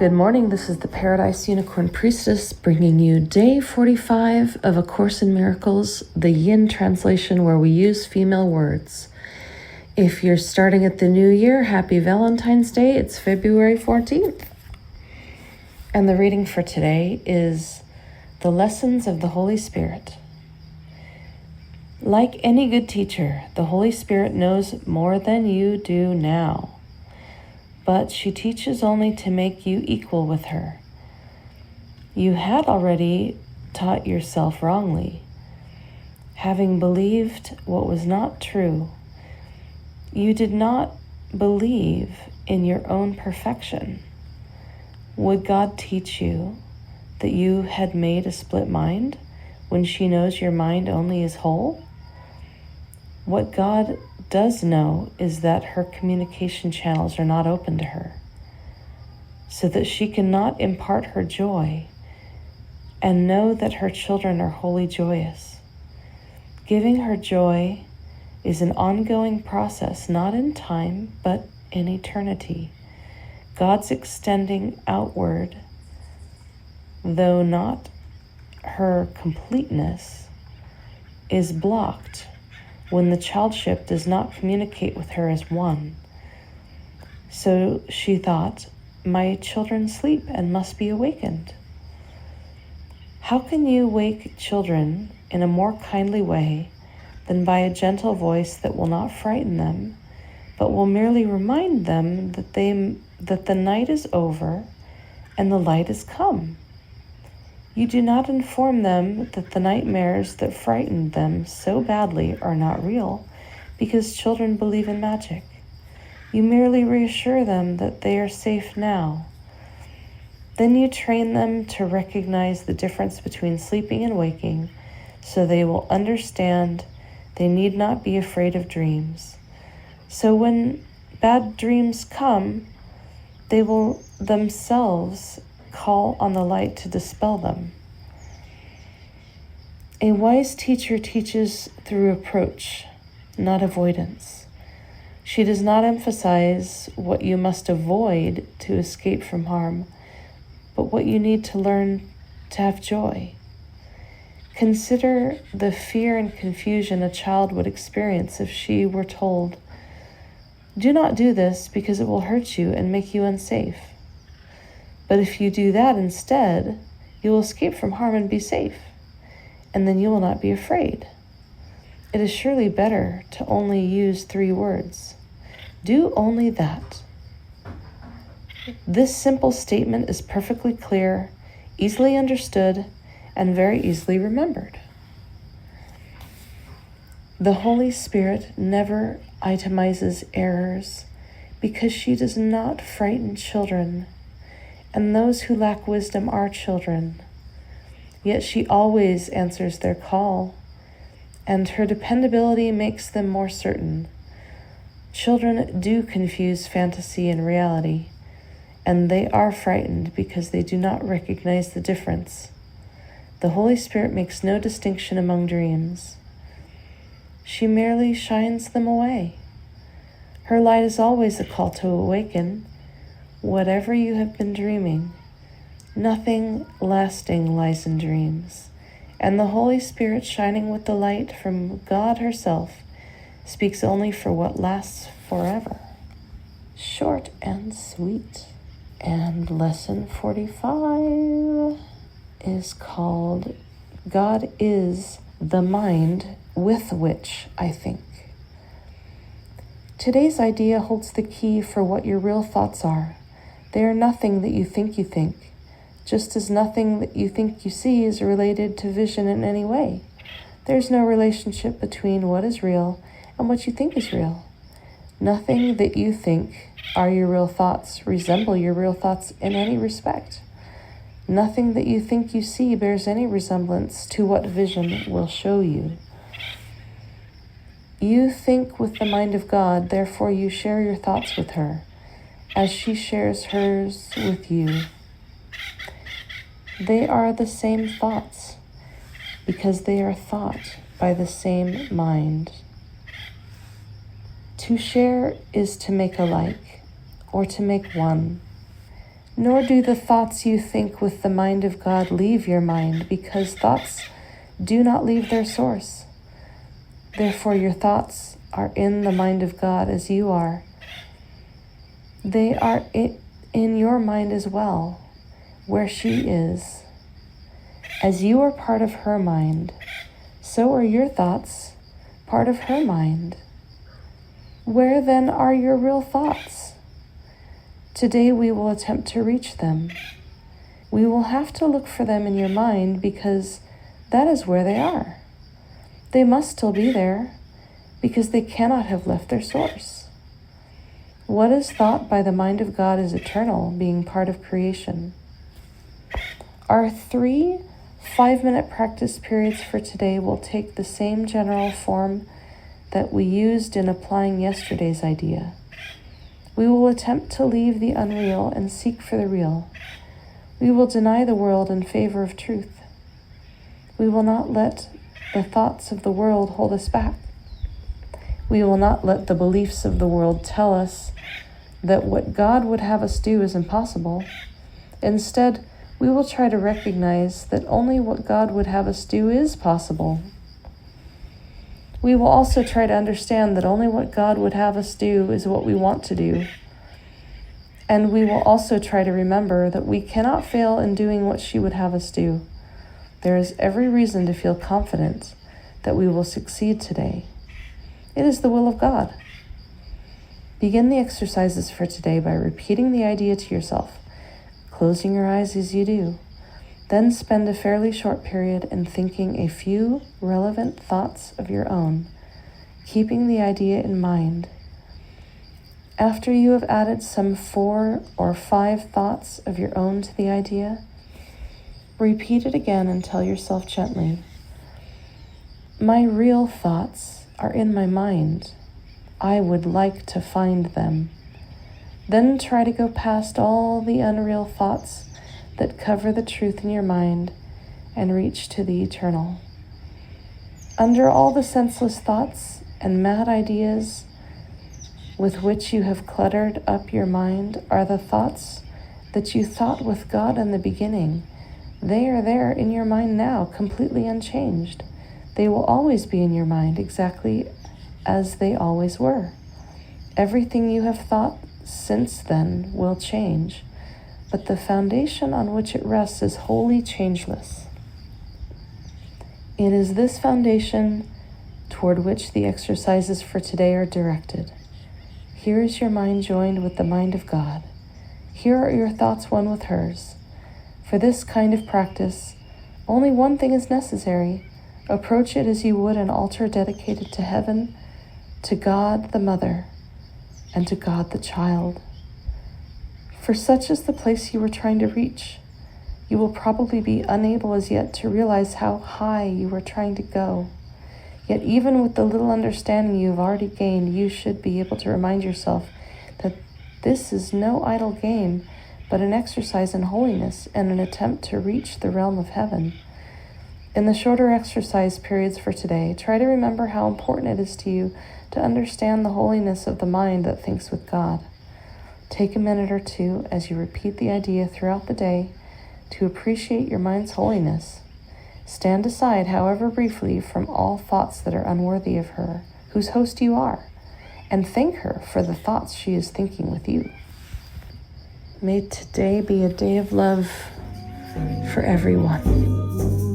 Good morning, this is the Paradise Unicorn Priestess bringing you day 45 of A Course in Miracles, the Yin translation where we use female words. If you're starting at the new year, happy Valentine's Day, it's February 14th. And the reading for today is The Lessons of the Holy Spirit. Like any good teacher, the Holy Spirit knows more than you do now. But she teaches only to make you equal with her. You had already taught yourself wrongly, having believed what was not true. You did not believe in your own perfection. Would God teach you that you had made a split mind when she knows your mind only is whole? What God does know is that her communication channels are not open to her, so that she cannot impart her joy and know that her children are wholly joyous. Giving her joy is an ongoing process, not in time, but in eternity. God's extending outward, though not her completeness, is blocked when the childship does not communicate with her as one. So she thought, my children sleep and must be awakened. How can you wake children in a more kindly way than by a gentle voice that will not frighten them, but will merely remind them that the night is over and the light is come? You do not inform them that the nightmares that frightened them so badly are not real, because children believe in magic. You merely reassure them that they are safe now. Then you train them to recognize the difference between sleeping and waking, so they will understand they need not be afraid of dreams. So when bad dreams come, they will themselves call on the light to dispel them. A wise teacher teaches through approach, not avoidance. She does not emphasize what you must avoid to escape from harm, but what you need to learn to have joy. Consider the fear and confusion a child would experience if she were told, "Do not do this because it will hurt you and make you unsafe. But if you do that instead, you will escape from harm and be safe, and then you will not be afraid." It is surely better to only use 3 words. Do only that. This simple statement is perfectly clear, easily understood, and very easily remembered. The Holy Spirit never itemizes errors because she does not frighten children, and those who lack wisdom are children. Yet she always answers their call, and her dependability makes them more certain. Children do confuse fantasy and reality, and they are frightened because they do not recognize the difference. The Holy Spirit makes no distinction among dreams. She merely shines them away. Her light is always a call to awaken. Whatever you have been dreaming, nothing lasting lies in dreams, and the Holy Spirit shining with the light from God herself speaks only for what lasts forever. Short and sweet. And lesson 45 is called God is the mind with which I think. Today's idea holds the key for what your real thoughts are. They are nothing that you think, just as nothing that you think you see is related to vision in any way. There's no relationship between what is real and what you think is real. Nothing that you think are your real thoughts resemble your real thoughts in any respect. Nothing that you think you see bears any resemblance to what vision will show you. You think with the mind of God, therefore you share your thoughts with her, as she shares hers with you. They are the same thoughts, because they are thought by the same mind. To share is to make alike, or to make one. Nor do the thoughts you think with the mind of God leave your mind, because thoughts do not leave their source. Therefore your thoughts are in the mind of God as you are. They are in your mind as well, where she is. As you are part of her mind, so are your thoughts part of her mind. Where then are your real thoughts? Today we will attempt to reach them. We will have to look for them in your mind because that is where they are. They must still be there because they cannot have left their source. What is thought by the mind of God is eternal, being part of creation. Our 3 5-minute practice periods for today will take the same general form that we used in applying yesterday's idea. We will attempt to leave the unreal and seek for the real. We will deny the world in favor of truth. We will not let the thoughts of the world hold us back. We will not let the beliefs of the world tell us that what God would have us do is impossible. Instead, we will try to recognize that only what God would have us do is possible. We will also try to understand that only what God would have us do is what we want to do. And we will also try to remember that we cannot fail in doing what she would have us do. There is every reason to feel confident that we will succeed today. It is the will of God. Begin the exercises for today by repeating the idea to yourself, closing your eyes as you do. Then spend a fairly short period in thinking a few relevant thoughts of your own, keeping the idea in mind. After you have added some 4 or 5 thoughts of your own to the idea, repeat it again and tell yourself gently, "My real thoughts are in my mind. I would like to find them." Then try to go past all the unreal thoughts that cover the truth in your mind and reach to the eternal. Under all the senseless thoughts and mad ideas with which you have cluttered up your mind are the thoughts that you thought with God in the beginning. They are there in your mind now, completely unchanged. They will always be in your mind exactly as they always were. Everything you have thought since then will change, but the foundation on which it rests is wholly changeless. It is this foundation toward which the exercises for today are directed. Here is your mind joined with the mind of God. Here are your thoughts one with hers. For this kind of practice, only one thing is necessary. Approach it as you would an altar dedicated to heaven, to God the Mother, and to God the Child. For such is the place you are trying to reach. You will probably be unable as yet to realize how high you are trying to go. Yet even with the little understanding you have already gained, you should be able to remind yourself that this is no idle game, but an exercise in holiness and an attempt to reach the realm of heaven. In the shorter exercise periods for today, try to remember how important it is to you to understand the holiness of the mind that thinks with God. Take a minute or two as you repeat the idea throughout the day to appreciate your mind's holiness. Stand aside, however briefly, from all thoughts that are unworthy of her, whose host you are, and thank her for the thoughts she is thinking with you. May today be a day of love for everyone.